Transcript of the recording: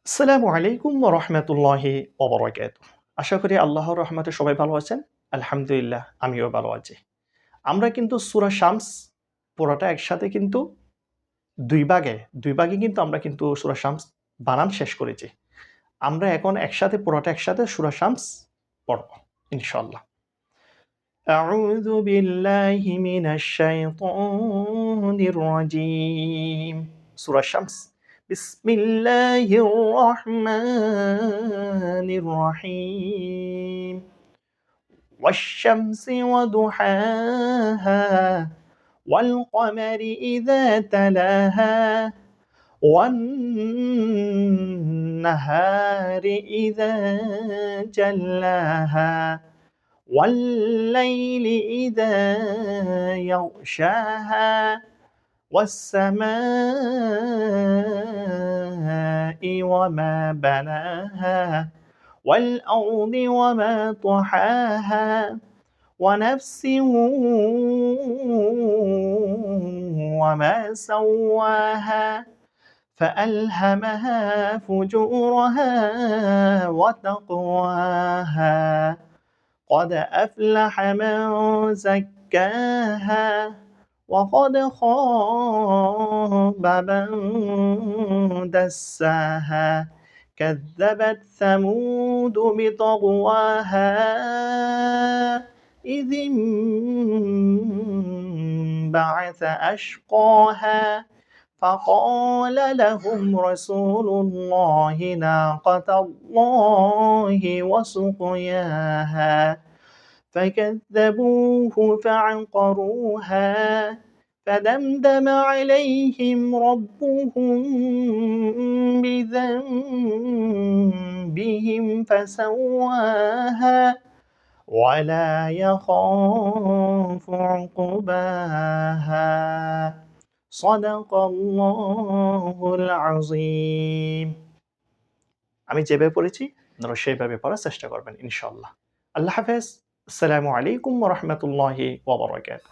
আসসালামু আলাইকুম ওয়া রাহমাতুল্লাহি ওয়া বারাকাতুহু। আশা করি আল্লাহর রহমতে সবাই ভালো আছেন। আলহামদুলিল্লাহ আমিও ভালো আছি। আমরা কিন্তু সূরা শামস পুরাটা একসাথে কিন্তু ২ ভাগে কিন্তু আমরা কিন্তু সূরা শামস বানান শেষ করেছি। আমরা এখন পুরাটা একসাথে সূরা শামস পড়ব ইনশাআল্লাহ। আউযু বিল্লাহি মিনাশ শাইতানির রাজীম। সূরা শামস। বিসমিল্লাহির রহমানির রহিম। والشمس وضحاها والقمر إذا تلاها والنهار إذا جلاها والليل إذا يغشاها والسماء وما بناها والأرض وما طحاها ونفس وما سواها فألهمها فجورها وتقواها قد أفلح من زكاها وقد خاب من دساها كذبت ثمود بطغواها إذ انبعث أشقاها فقال لهم رسول الله ناقة الله وسقياها فكذبوه فعقروها فدمدم عليهم ربهم بذنبهم فسواها ولا يخاف عقباها صدق الله العظيم। আমি যেভাবে পড়েছি আপনারা সেভাবে পড়ার চেষ্টা করবেন ইনশাআল্লাহ। আল্লাহ হাফেজ। আসসালামু আলাইকুম ওয়া রাহমাতুল্লাহি ওয়া বারাকাতুহু।